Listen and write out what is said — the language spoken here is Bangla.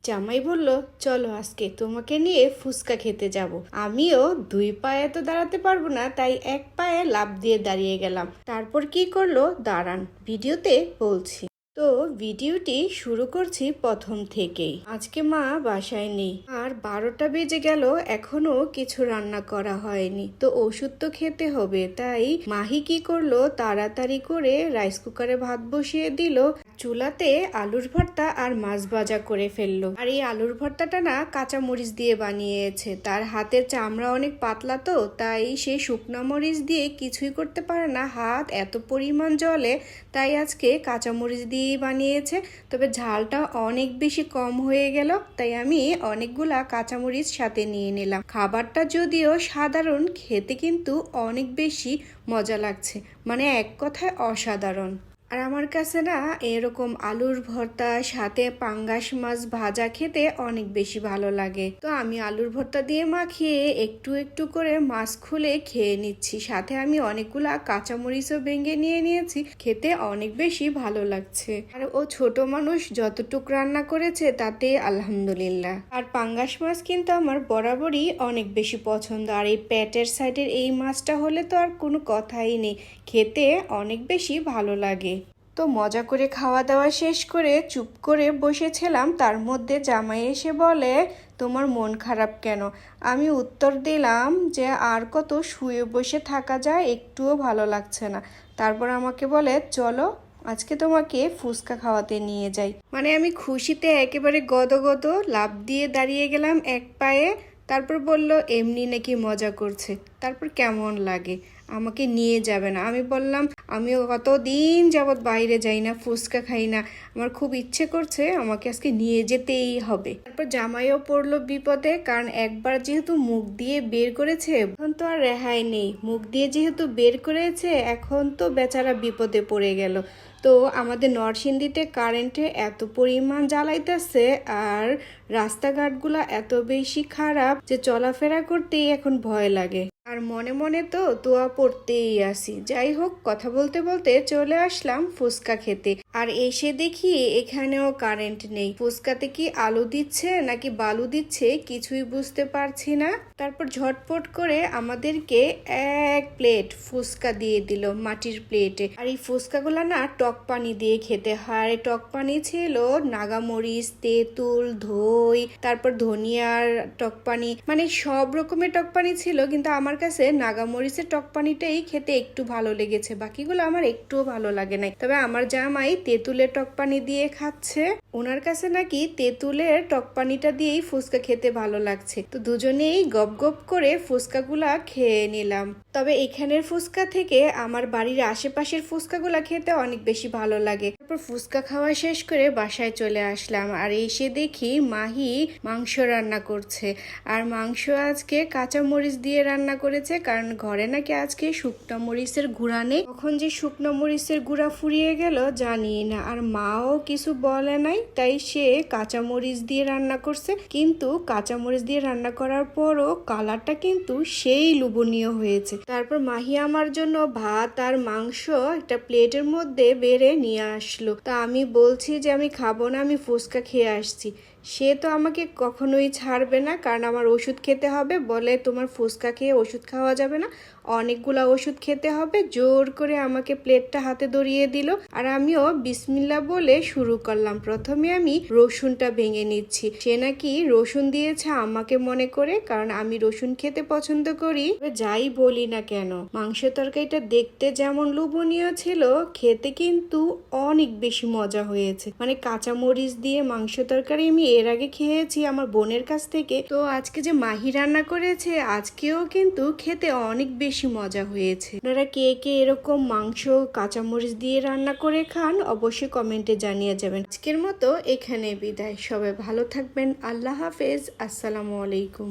জামাই বলল, চলো আজকে তোমাকে নিয়ে ফুচকা খেতে যাব। আমিও দুই পায়ে তো দাঁড়াতে পারবো না, তাই এক পায়ে লাফ দিয়ে দাঁড়িয়ে গেলাম। তারপর কি করলো দাঁড়ান, ভিডিওতে বলছি। তো ভিডিওটি শুরু করছি প্রথম থেকেই। আজকে মা বাসায় নেই, আর 12টা বেজে গেল, এখনো কিছু রান্না করা হয়নি। তো ওষুধ তো খেতে হবে, তাই মাহি কি করলো, তাড়াতাড়ি করে রাইস কুকারে ভাত বসিয়ে দিল, চুলাতে আলুর ভর্তা আর মাছ ভাজা করে ফেললো। আর এই আলুর ভর্তাটা না কাঁচা মরিচ দিয়ে বানিয়েছে। তার হাতের চামড়া অনেক পাতলা, তো তাই সে শুকনা মরিচ দিয়ে কিছুই করতে পারে না, হাত এত পরিমাণ জ্বলে। তাই আজকে কাঁচা মরিচ দিয়েই বানিয়েছে। তবে ঝালটা অনেক বেশি কম হয়ে গেল, তাই আমি অনেকগুলা কাঁচামরিচ সাথে নিয়ে নিলাম। খাবারটা যদিও সাধারণ, খেতে কিন্তু অনেক বেশি মজা লাগছে, মানে এক কথায় অসাধারণ। আর আমার কাছে না এরকম আলুর ভর্তা সাথে পাঙ্গাস মাছ ভাজা খেতে অনেক বেশি ভালো লাগে। তো আমি আলুর ভর্তা দিয়ে মাখিয়ে একটু একটু করে মাছ খুলে খেয়ে নিচ্ছি। সাথে আমি অনেকগুলা কাঁচামরিচও ভেঙে নিয়ে নিয়েছি, খেতে অনেক বেশি ভালো লাগছে। আর ও ছোট মানুষ, যতটুক রান্না করেছে তাতে আলহামদুলিল্লাহ। আর পাঙ্গাস মাছ কিন্তু আমার বরাবরই অনেক বেশি পছন্দ। আর এই পেটের সাইডের এই মাছটা হলে তো আর কোনো কথাই নেই, খেতে অনেক বেশি ভালো লাগে। তো মজা করে খাওয়া দাওয়া শেষ করে চুপ করে বসেছিলাম, তার মধ্যে জামাই এসে বলে, তোমার মন খারাপ কেন? আমি উত্তর দিলাম যে আর কত শুয়ে বসে থাকা যায়, একটুও ভালো লাগছে না। তারপর আমাকে বলে, চলো আজকে তোমাকে ফুচকা খাওয়াতে নিয়ে যাই। মানে আমি খুশিতে একেবারে গদগদ, লাফ দিয়ে দাঁড়িয়ে গেলাম এক পায়ে। তারপর বলল এমনি নাকি মজা করছে। তারপর কেমন লাগে, আমাকে নিয়ে যাবে না? আমি বললাম আমিও কতদিন যাবৎ বাইরে যাই না, ফুচকা খাই না, আমার খুব ইচ্ছে করছে, আমাকে আজকে নিয়ে যেতেই হবে। তারপর জামাইও পড়লো বিপদে, কারণ একবার যেহেতু মুখ দিয়ে বের করেছে, এখন তো আর রেহাই নেই। মুখ দিয়ে যেহেতু বের করেছে, এখন তো বেচারা বিপদে পড়ে গেল। তো আমাদের নরসিংদীতে কারেন্টে এত পরিমাণ জ্বালাইতেছে, আর রাস্তাঘাটগুলা এত বেশি খারাপ যে চলাফেরা করতেই এখন ভয় লাগে। আর মনে মনে তো দোয়া পড়তেই আসি। যাই হোক, কথা বলতে বলতে চলে আসলাম ফুচকা খেতে। আর এসে দেখি এখানেও কারেন্ট নেই। ফুচকাতে কি আলু দিচ্ছে নাকি বালু দিচ্ছে কিছুই বুঝতে পারছি না। তারপর ঝটপট করে আমাদেরকে এক প্লেট ফুচকা দিয়ে দিল মাটির প্লেটে। আর এই ফুচকাগুলা না টক পানি দিয়ে খেতে হয়। আর টক পানি ছিল নাগামরিচ, তেঁতুল, দই, তারপর ধনিয়ার টক পানি, মানে সব রকমের টক পানি ছিল। কিন্তু আমার কাছে নাগামরিচের টক পানিটাই খেতে একটু ভালো লেগেছে, বাকিগুলো আমার একটুও ভালো লাগে নাই। তবে আমার জামাই তেঁতুলের টক পানি দিয়ে খাচ্ছে, ওনার কাছে নাকি তেঁতুলের টক পানিটা দিয়েই ফুচকা খেতে ভালো লাগছে। তো দুজনেই গপ গপ করে ফুচকাগুলা খেয়ে নিলাম। তবে এখানের ফুচকা থেকে আমার বাড়ির আশেপাশের ফুচকাগুলা খেতে অনেক বেশি ভালো লাগে। তারপর ফুচকা খাওয়া শেষ করে বাসায় চলে আসলাম। আর এসে দেখি মাহি মাংস রান্না করছে। আর মাংস আজকে কাঁচা মরিচ দিয়ে রান্না করেছে, কারণ ঘরে নাকি আজকে শুকনো মরিচের গুঁড়া নেই। কখন যে শুকনো মরিচের গুঁড়া ফুরিয়ে গেল জানি না। আর মাও কিছু বলে নাই, তাই সে কাঁচা মরিচ দিয়ে রান্না করছে। কিন্তু কাঁচা মরিচ দিয়ে রান্না করার পরও কালারটা কিন্তু সেই লোভনীয় হয়েছে। তারপর মাহি আমার জন্য ভাত আর মাংস একটা প্লেটের মধ্যে বেড়ে নিয়ে আসলো। তা আমি বলছি যে আমি খাবো না, আমি ফুচকা খেয়ে আসছি। সে তো আমাকে কখনোই ছাড়বে না, কারণ আমার ওষুধ খেতে হবে। বলে তোমার ফুচকা খেয়ে ওষুধ খাওয়া যাবে না, অনেকগুলা ওষুধ খেতে হবে। জোর করে আমাকে প্লেটটা হাতে ধরিয়ে দিল। আর আমিও বিসমিল্লাহ বলে শুরু করলাম। প্রথমে আমি রসুনটা ভেঙে নিচ্ছি। সে নাকি রসুন দিয়েছে আমাকে মনে করে, কারণ আমি রসুন খেতে পছন্দ করি। যাই বলি না কেন, মাংস তরকারিটা দেখতে যেমন লোভনীয় ছিল, খেতে কিন্তু অনেক বেশি মজা হয়েছে। মানে কাঁচা মরিচ দিয়ে মাংস তরকারি আমি এর আগে খেয়েছি আমার বোনের কাছ থেকে। তো আজকে যে মাহি রান্না করেছে, আজকেও কিন্তু খেতে অনেক বেশি মজা হয়েছে। আপনারা কে কে এরকম মাংস কাঁচামরিচ দিয়ে রান্না করে খান, অবশ্যই কমেন্টে জানিয়ে যাবেন। আজকের মতো এখানে বিদায়, সবাই ভালো থাকবেন, আল্লাহ হাফেজ, আসসালামু আলাইকুম।